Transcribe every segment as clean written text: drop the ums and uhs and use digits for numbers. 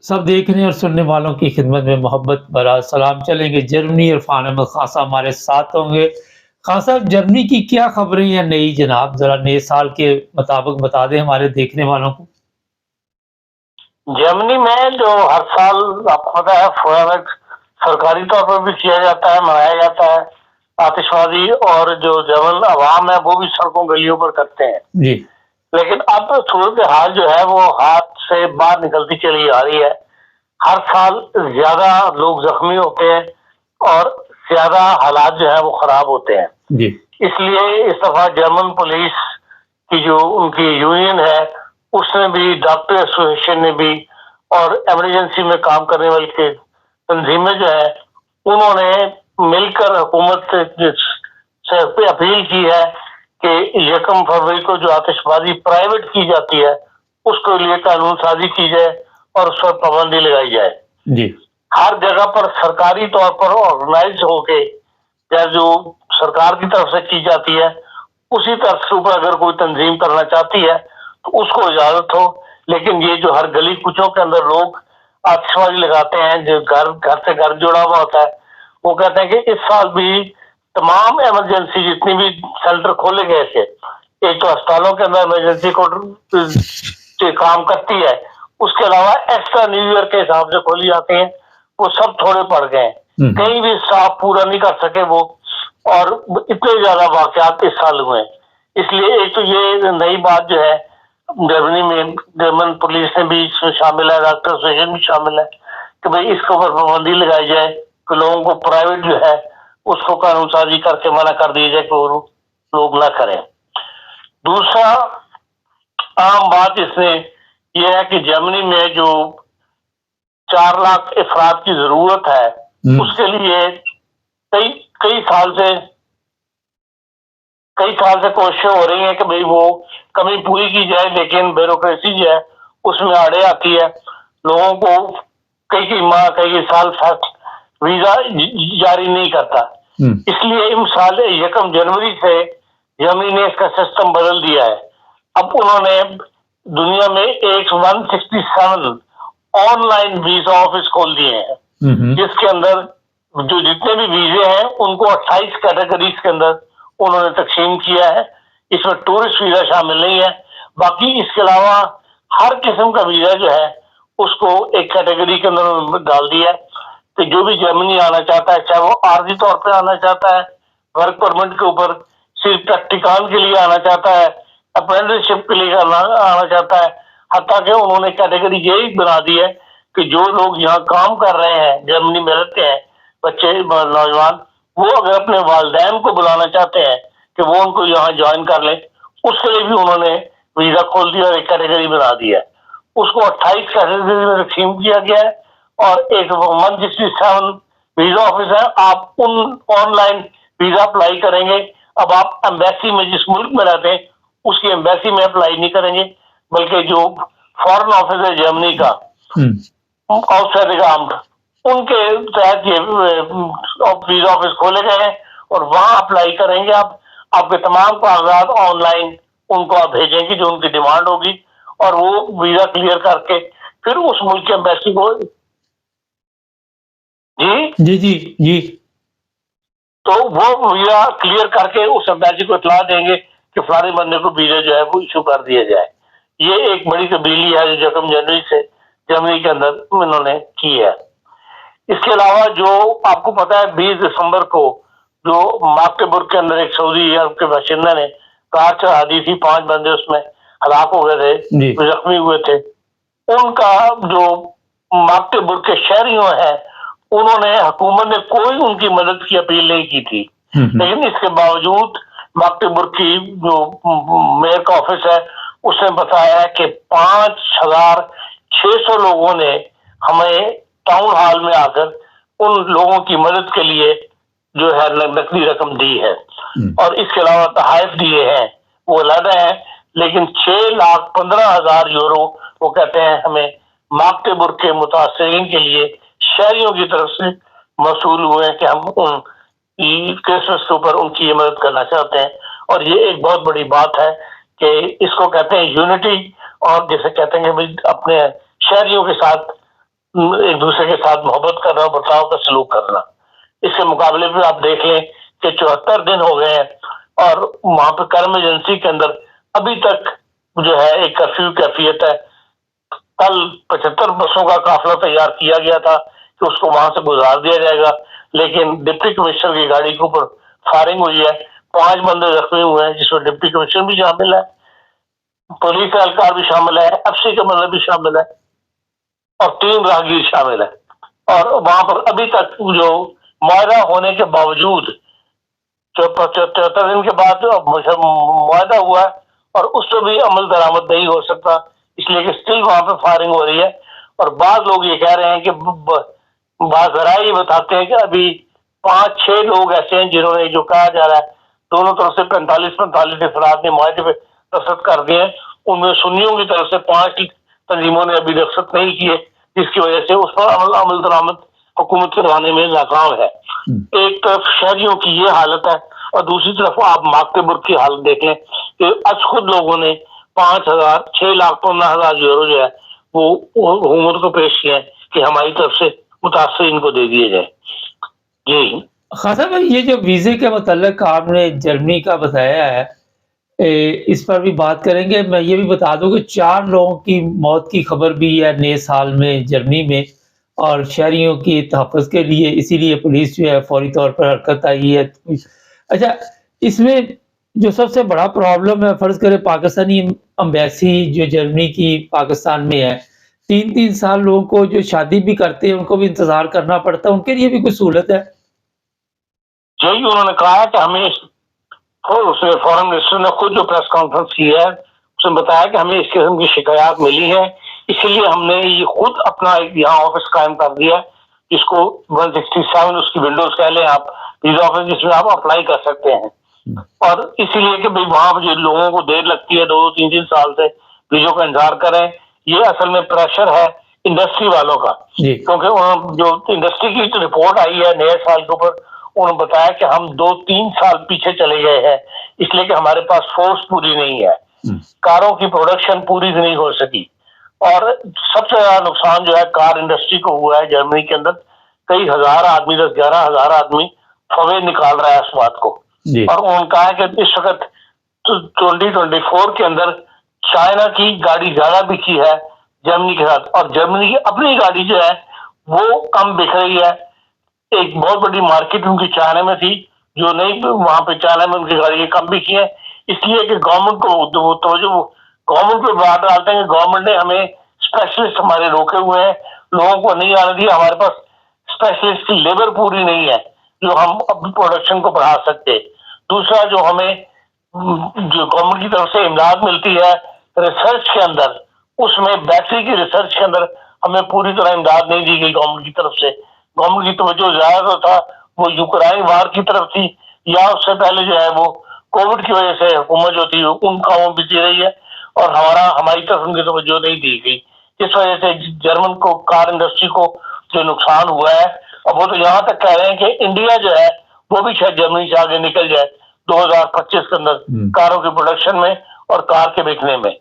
सब देखने और सुनने वालों की खिदमत में मोहब्बत भरा सलाम चलेंगे जर्मनी इरफान अहमद खान साहब हमारे साथ होंगे। खान साहब जर्मनी की क्या खबरें या नई जनाब ज़रा नए साल के मुताबिक बता दें हमारे देखने वालों को? जर्मनी में जो हर साल आपको पता है फुआरवर्क सरकारी तौर पर भी किया जाता है, मनाया जाता है। आतिशबाजी और जो जर्मन अवाम है वो भी सड़कों गलियों पर करते हैं। जी। लेकिन अब सूरत हाल जो है वो हाथ से बाहर निकलती चली आ रही है। हर साल ज्यादा लोग जख्मी होते हैं और ज्यादा हालात जो है वो खराब होते हैं। जी। इसलिए इस दफा जर्मन पुलिस की जो उनकी यूनियन है उसने भी, डॉक्टर एसोसिएशन ने भी और इमरजेंसी में काम करने वाली तंजीमें जो है उन्होंने मिलकर हुकूमत से अपील की है कि 1 फरवरी को जो आतिशबाजी प्राइवेट की जाती है उसके लिए कानून साजी की जाए और उस पर पाबंदी लगाई जाए। जी। हर जगह पर सरकारी तौर पर ऑर्गेनाइज होके या जो सरकार की तरफ से की जाती है उसी तरफ से ऊपर अगर कोई तंजीम करना चाहती है तो उसको इजाजत हो। लेकिन ये जो हर गली कुचों के अंदर लोग आतिशबाजी लगाते हैं, जो घर घर से घर जुड़ा हुआ होता है, वो कहते हैं कि इस साल भी तमाम इमरजेंसी जितनी भी सेंटर खोले गए थे, एक तो अस्पतालों के अंदर इमरजेंसी को काम करती है, उसके अलावा एक्स्ट्रा न्यू ईयर के हिसाब से खोली जाती है, वो सब थोड़े पड़ गए। कहीं भी स्टाफ पूरा नहीं कर सके वो, और इतने ज्यादा वाकयात इस साल हुए। इसलिए एक तो ये नई बात जो है जर्मनी में जर्मन पुलिस ने भी इसमें शामिल है, डॉक्टर एसोसिएशन भी शामिल है कि भाई इसके ऊपर पाबंदी लगाई जाए कि लोगों को प्राइवेट जो है उसको कानून साजी करके मना कर दिया जाए कि वो लोग ना करें। दूसरा आम बात इसमें यह है कि जर्मनी में जो 4 लाख अफराद की जरूरत है उसके लिए कई कई साल से कोशिशें हो रही हैं कि भाई वो कमी पूरी की जाए, लेकिन ब्यूरोक्रेसी जो है उसमें आड़े आती है। लोगों को कई माह कई साल तक वीजा जारी नहीं करता। इसलिए इस साल 1 जनवरी से जर्मनी ने इसका सिस्टम बदल दिया है। अब उन्होंने दुनिया में 167 ऑनलाइन वीजा ऑफिस खोल दिए हैं, जिसके अंदर जो जितने भी वीजे हैं उनको 28 कैटेगरीज के अंदर उन्होंने तकसीम किया है। इसमें टूरिस्ट वीजा शामिल नहीं है, बाकी इसके अलावा हर किस्म का वीजा जो है उसको एक कैटेगरी के अंदर डाल दिया है। तो जो भी जर्मनी आना चाहता है, चाहे वो आर्जी तौर पे आना चाहता है, वर्क परमिट के ऊपर, सिर्फ प्रैक्टिकल के लिए आना चाहता है, अप्रेंटिसशिप के लिए आना चाहता है, हत्ता कि उन्होंने कैटेगरी यही बना दी है कि जो लोग यहाँ काम कर रहे हैं, जर्मनी में रहते हैं बच्चे नौजवान, वो अगर अपने वालिदैन को बुलाना चाहते हैं कि वो उनको यहाँ ज्वाइन कर लें, उसके लिए भी उन्होंने वीजा खोल दिया और एक कैटेगरी बना दी है। उसको 28 कैटेगरी में तकसीम किया गया है और एक 167 वीजा ऑफिस है। आप उन ऑनलाइन वीजा अप्लाई करेंगे। अब आप एम्बेसी में जिस मुल्क में रहते हैं उसकी एम्बेसी में अप्लाई नहीं करेंगे, बल्कि जो फॉरेन ऑफिस है जर्मनी का, आउटसाइड आर्म्ड, उनके तहत ये वीजा ऑफिस खोले गए हैं और वहां अप्लाई करेंगे। आप आपके तमाम कागजात ऑनलाइन उनको आप भेजेंगे जो उनकी डिमांड होगी और वो वीजा क्लियर करके फिर उस मुल्क के एम्बेसी को जी। तो वो वीजा क्लियर करके उस एम्बेसी को इतला देंगे कि फलाने बंदे को वीजा जो है वो इशू कर दिया जाए। ये एक बड़ी तब्दीली है जो 1 जनवरी से जर्मनी के अंदर इन्होंने की है। इसके अलावा जो आपको पता है 20 दिसंबर को जो माक्टेबुर्ग के अंदर एक सऊदी अरब के बाशिंदा ने कार चढ़ा दी थी, 5 बंदे उसमें हलाक हो गए थे, जख्मी हुए थे। उनका जो माक्टेबुर्ग के शहरियों है उन्होंने, हुकूमत ने कोई उनकी मदद की अपील नहीं की थी, लेकिन इसके बावजूद माक्टेबुर्ग की जो मेयर का ऑफिस है उसने बताया है कि 5600 लोगों ने हमें टाउन हॉल में आकर उन लोगों की मदद के लिए जो है नकदी रकम दी है और इसके अलावा तहाइफ दिए हैं, वो अलग है। लेकिन 6,15,000 यूरो वो कहते हैं हमें माक्टेबुर्ग के मुतासरीन के लिए शहरियों की तरफ से मसूल हुए हैं कि हम उन क्रिसमस के ऊपर उनकी ये मदद करना चाहते हैं। और ये एक बहुत बड़ी बात है कि इसको कहते हैं यूनिटी, और जिसे कहते हैं कि अपने शहरियों के साथ एक दूसरे के साथ मोहब्बत करना, बर्ताव का सलूक करना। इसके मुकाबले में आप देख लें कि 74 दिन हो गए हैं और वहां पर कर्म एजेंसी के अंदर अभी तक जो है एक कर्फ्यू कैफियत है। कल 75 बसों का काफिला तैयार किया गया था कि उसको वहां से गुजार दिया जाएगा, लेकिन डिप्टी कमिश्नर की गाड़ी के ऊपर फायरिंग हुई है, 5 बंदे जख्मी हुए हैं, जिसमें डिप्टी कमिश्नर भी शामिल है, पुलिस एहलकार भी शामिल है, एफसी कमांडर भी शामिल है और 3 राहगीर शामिल है। और वहां पर अभी तक जो मुआहदा होने के बावजूद 74 दिन के बाद मुआहदा हुआ है और उस पर भी अमल दरामद नहीं हो सकता, इसलिए कि स्टिल वहां पे फायरिंग हो रही है। और बाद लोग ये कह रहे हैं कि बाजरा ये बताते हैं कि अभी 5-6 लोग ऐसे हैं जिन्होंने, जो कहा जा रहा है दोनों तरफ से 45 अफराद ने मुआहदे पे दस्तखत कर दिए हैं, उनमें सुन्नियों की तरफ से 5 तंजीमों ने अभी दस्तखत नहीं किए, जिसकी वजह से उस पर अमल दरामद हुकूमत करवाने में नाकाम है। एक तरफ शहरियों की ये हालत है और दूसरी तरफ आप माकतेबुर की हालत देख लें कि आज खुद लोगों ने 6,15,000 यूरो जो है वो हुकूमत को पेश किया है कि हमारी तरफ से मुतासरीन को दे दिए जाए। जी खासा भाई, ये जो वीज़े के मतलब आपने जर्मनी का बताया है, इस पर भी बात करेंगे। मैं ये भी बता दूं कि 4 लोगों की मौत की खबर भी है नए साल में जर्मनी में, और शहरियों की तहफ़्फ़ुज़ के लिए इसीलिए पुलिस जो है फौरी तौर पर हरकत आई है। अच्छा, इसमें जो सबसे बड़ा प्रॉब्लम है, फ़र्ज़ करें पाकिस्तानी एम्बेसी जो जर्मनी की पाकिस्तान में है, 3-3 साल लोगों को जो शादी भी करते हैं उनको भी इंतज़ार करना पड़ता है, उनके लिए भी कोई सहूलत है? यही उन्होंने कहा है कि हमें उसने फॉरेन मिनिस्टर ने खुद जो प्रेस कॉन्फ्रेंस की है उसने बताया कि हमें इस किस्म की शिकायत मिली है, इसीलिए हमने ये खुद अपना एक यहाँ ऑफिस कायम कर दिया, जिसको 167 उसकी विंडोज कह लें आप, वीजा ऑफिस, जिसमें आप अप्लाई कर सकते हैं। और इसीलिए कि भाई वहां पर जो लोगों को देर लगती है 2-3 साल से वीजों का इंतजार करें, ये असल में प्रेशर है इंडस्ट्री वालों का, क्योंकि जो इंडस्ट्री की रिपोर्ट आई है नए साल के ऊपर, उन्होंने बताया कि हम 2-3 साल पीछे चले गए हैं, इसलिए कि हमारे पास फोर्स पूरी नहीं है, कारों की प्रोडक्शन पूरी नहीं हो सकी। और सबसे ज्यादा नुकसान जो है कार इंडस्ट्री को हुआ है जर्मनी के अंदर। कई हजार आदमी, 10-11 हजार आदमी फवे निकाल रहा है इस बात को। और उन्होंने कहा है कि इस वक्त 2024 के अंदर चाइना की गाड़ी ज्यादा बिकी है जर्मनी के साथ, और जर्मनी की अपनी गाड़ी जो है वो कम बिक रही है। एक बहुत बड़ी मार्केट उनकी चाइना में थी, जो नहीं, वहां पे चाइना में उनकी गाड़ी कम बिकी है, इसलिए कि गवर्नमेंट को गवर्नमेंट पे बात डालते हैं कि गवर्नमेंट ने हमें स्पेशलिस्ट हमारे रोके हुए हैं, लोगों को नहीं आने दिया, हमारे पास स्पेशलिस्ट की लेबर पूरी नहीं है जो हम अपनी प्रोडक्शन को बढ़ा सकते। दूसरा, जो हमें जो गवर्नमेंट की तरफ से इमदाद मिलती है रिसर्च के अंदर, उसमें बैटरी की रिसर्च के अंदर हमें पूरी तरह इमदाद नहीं दी गई गवर्नमेंट की तरफ से। गवर्नमेंट की तवज्जो ज्यादा था वो यूक्रेन वार की तरफ थी, या उससे पहले जो है वो कोविड की वजह से हुकूमत जो थी उन कामों में बिजी रही है, और हमारी तरफ उनकी तवज्जो नहीं दी गई। इस वजह से जर्मन को, कार इंडस्ट्री को जो नुकसान हुआ है, अब वो तो यहाँ तक कह रहे हैं कि इंडिया जो है वो भी शायद जर्मनी से आगे निकल जाए 2025 के अंदर कारों की प्रोडक्शन में और कार के बिकने में।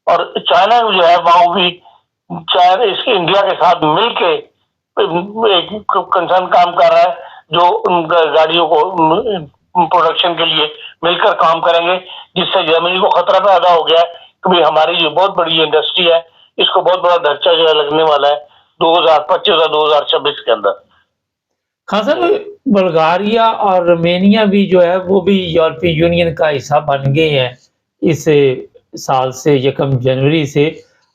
और चाइना जो है वहां भी चाइना इसके इंडिया के साथ मिलके एक कंसर्न काम कर रहा है, जो उन गाड़ियों को प्रोडक्शन के लिए मिलकर काम करेंगे, जिससे जर्मनी को खतरा पैदा हो गया है कि भाई हमारी जो बहुत बड़ी इंडस्ट्री है इसको बहुत बड़ा ढर्चा जो है लगने वाला है 2025 और 2026 के अंदर। हाँ सर, बुल्गारिया और रोमेनिया भी जो है वो भी यूरोपीय यूनियन का हिस्सा बन गए हैं इस साल से, 1 जनवरी से।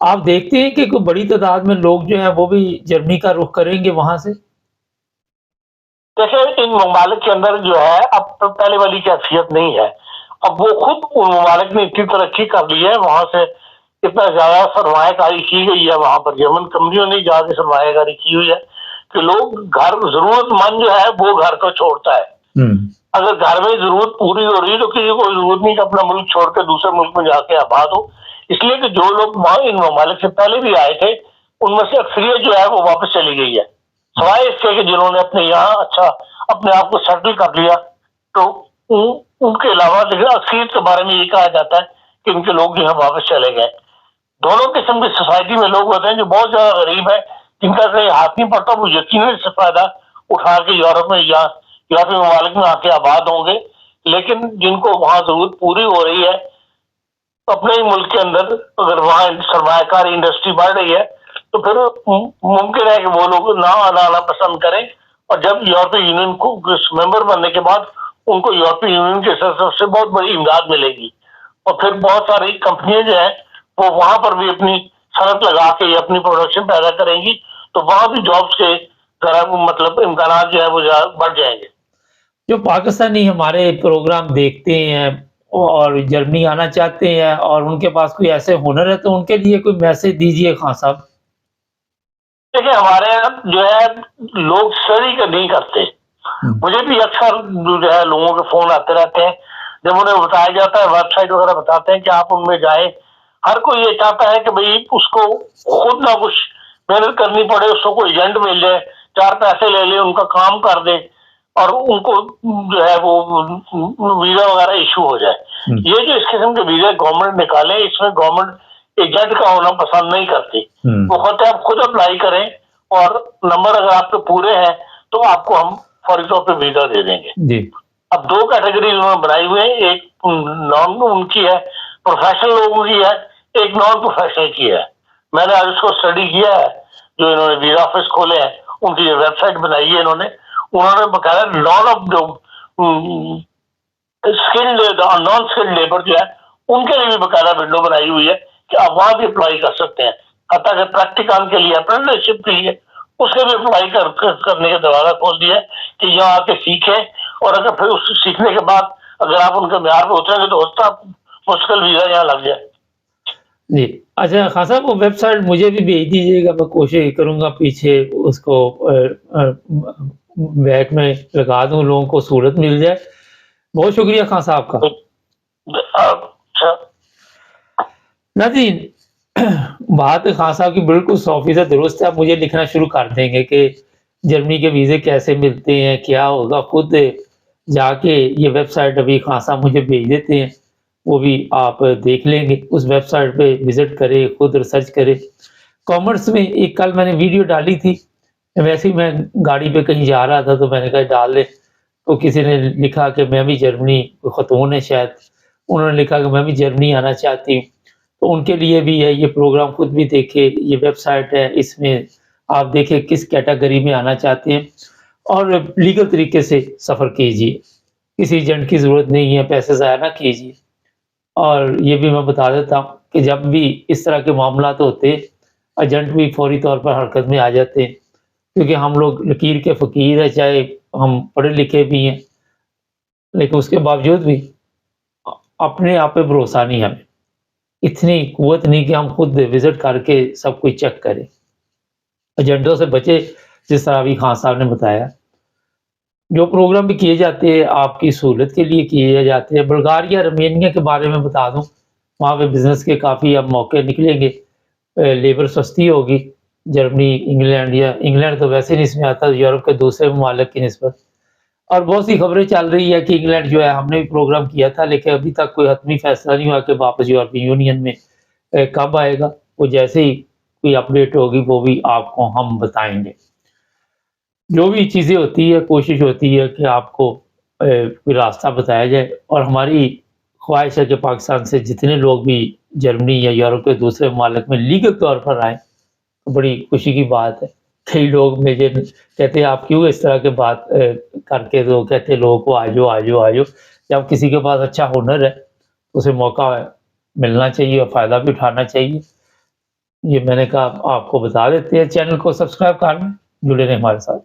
आप देखते हैं कि कोई बड़ी तादाद में लोग जो है वो भी जर्मनी का रुख करेंगे वहां से? देखिए, इन ममालिक के अंदर जो है अब पहले वाली कैफियत नहीं है। अब वो खुद उन ममालिक ने इतनी तरक्की कर ली है, वहां से इतना ज्यादा सरमायाकारी की गई है, वहां पर जर्मन कंपनियों ने जाके सरमायाकारी की हुई है कि लोग घर, जरूरतमंद जो है वो घर को छोड़ता है। अगर घर में जरूरत पूरी हो रही है तो किसी को जरूरत नहीं कि अपना मुल्क छोड़ के दूसरे मुल्क में जाके आबाद हो। इसलिए कि जो लोग वहां इन ममालिक से पहले भी आए थे उनमें से अक्सरियत जो है वो वापस चली गई है, सवाए इसके कि जिन्होंने अपने यहाँ अच्छा अपने आप को सेटल कर लिया, तो उनके अलावा लेकिन अक्सरियत के बारे में ये कहा जाता है कि उनके लोग जो है वापस चले गए। दोनों किस्म की सोसाइटी में लोग होते हैं, जो बहुत ज्यादा गरीब है जिनका कहीं हाथ नहीं पड़ता वो यकीनन इससे फायदा उठा के यूरोप में या यूरोपीय ममालिक में आके आबाद होंगे। लेकिन जिनको वहां जरूरत पूरी हो रही है अपने ही मुल्क के अंदर, अगर वहां सरमायाकारी इंडस्ट्री बढ़ रही है तो फिर मुमकिन है कि वो लोग ना आना पसंद करें, और जब यूरोपीय यूनियन को मेंबर बनने के बाद उनको यूरोपीय यूनियन के तरफ से बहुत बड़ी इमदाद मिलेगी, और फिर बहुत सारी कंपनियां जो है वो वहां पर भी अपनी सड़क लगा के अपनी प्रोडक्शन पैदा करेंगी, तो वहां भी जॉब्स के जरा मतलब इम्कान जो है वो बढ़ जाएंगे। जो पाकिस्तानी हमारे प्रोग्राम देखते हैं और जर्मनी आना चाहते हैं और उनके पास कोई ऐसे हुनर है, तो उनके लिए कोई मैसेज दीजिए खान साहब। देखिए हमारे यहाँ जो है लोग स्टडी नहीं करते। मुझे भी अक्सर जो है लोगों के फोन आते रहते हैं, जब उन्हें बताया जाता है वेबसाइट वगैरह बताते हैं कि आप उनमें जाए, हर कोई ये चाहता है कि भाई उसको खुद ना कुछ मेहनत करनी पड़े, उसको कोई एजेंट मिल जाए, 4 पैसे ले ले, उनका काम कर दे और उनको जो है वो वीजा वगैरह इशू हो जाए। ये जो इस किस्म के वीजा गवर्नमेंट निकाले, इसमें गवर्नमेंट एजेंट का होना पसंद नहीं करती। वो कहते हैं आप खुद अप्लाई करें और नंबर अगर आपके पूरे हैं तो आपको हम फौरी तौर पे वीजा दे देंगे जी। अब 2 कैटेगरी उन्होंने बनाई हुई है, एक नॉन उनकी है, प्रोफेशनल लोगों की है, एक नॉन प्रोफेशनल की है। मैंने आज उसको स्टडी किया है, जो इन्होंने वीजा ऑफिस खोले हैं उनकी जो वेबसाइट बनाई है उन्होंने बकाया नॉन ऑफ जो स्किल्ड और नॉन स्किल्ड लेबर जो है उनके लिए भी बकायदा विंडो बनाई हुई है कि आप वहां भी अप्लाई कर सकते हैं। हत्ता कि प्रैक्टिकल के लिए, अप्रेंटिसशिप के लिए उसके भी अप्लाई करने का दरवाजा खोल दिया है कि यहाँ आके सीखें, और अगर फिर उस सीखने के बाद अगर आप उनके म्यार पर उतरेंगे तो होता मुश्किल वीजा यहाँ लग जाए। जी, अच्छा खान साहब वो वेबसाइट मुझे भी भेज दीजिएगा, मैं कोशिश करूँगा पीछे उसको बैक में लगा दूँ, लोगों को सहूलत मिल जाए। बहुत शुक्रिया खान साहब का। अच्छा नाज़रीन, बात खान साहब की बिल्कुल 100% दुरुस्त है। आप मुझे लिखना शुरू कर देंगे कि जर्मनी के वीज़े कैसे मिलते हैं, क्या होगा, खुद जाके ये वेबसाइट अभी खान साहब मुझे भेज देते हैं, वो भी आप देख लेंगे। उस वेबसाइट पे विज़िट करें, खुद रिसर्च करें। कॉमर्स में एक कल मैंने वीडियो डाली थी, वैसे ही मैं गाड़ी पे कहीं जा रहा था तो मैंने कहा डाल दे, तो किसी ने लिखा कि मैं भी जर्मनी, ख़तून है शायद, उन्होंने लिखा कि मैं भी जर्मनी आना चाहती हूँ। तो उनके लिए भी है ये प्रोग्राम, खुद भी देखें, ये वेबसाइट है, इसमें आप देखें किस कैटेगरी में आना चाहते हैं और लीगल तरीके से सफ़र कीजिए। किसी एजेंट की ज़रूरत नहीं है, पैसे ज़ाया ना कीजिए। और ये भी मैं बता देता हूँ कि जब भी इस तरह के मामलात होते, एजेंट भी फौरी तौर पर हरकत में आ जाते हैं, क्योंकि हम लोग लकीर के फ़कीर हैं, चाहे हम पढ़े लिखे भी हैं, लेकिन उसके बावजूद भी अपने आप पे भरोसा नहीं हमें। इतनी कुव्वत नहीं कि हम खुद विज़िट करके सब कुछ चेक करें। एजेंटों से बचे, जिस तरह अभी खान साहब ने बताया। जो प्रोग्राम भी किए जाते हैं आपकी सहूलत के लिए किए जाते हैं। बुल्गारिया, रोमानिया के बारे में बता दूँ, वहाँ पे बिज़नेस के काफ़ी अब मौके निकलेंगे, लेबर सस्ती होगी। जर्मनी, इंग्लैंड, या इंग्लैंड तो वैसे नहीं इसमें आता, यूरोप के दूसरे ममालिक की निस्बत। और बहुत सी खबरें चल रही है कि इंग्लैंड जो है, हमने भी प्रोग्राम किया था लेकिन अभी तक कोई हतमी फैसला नहीं हुआ कि वापस यूरोपीय यूनियन में कब आएगा। वो जैसे ही कोई अपडेट होगी वो भी आपको हम बताएंगे। जो भी चीज़ें होती है, कोशिश होती है कि आपको कोई रास्ता बताया जाए, और हमारी ख्वाहिश है कि पाकिस्तान से जितने लोग भी जर्मनी या यूरोप के दूसरे ममालिक में लीगल तौर पर आएँ, तो बड़ी खुशी की बात है। कई लोग मुझे कहते हैं आप क्यों इस तरह के बात करके, तो कहते हैं लोगों को आ जाओ, आ जाओ, आ जाओ। जब किसी के पास अच्छा हुनर है, उसे मौका मिलना चाहिए और फ़ायदा भी उठाना चाहिए। ये मैंने कहा आपको बता देते हैं। चैनल को सब्सक्राइब कर लें, जुड़े रहें हमारे साथ।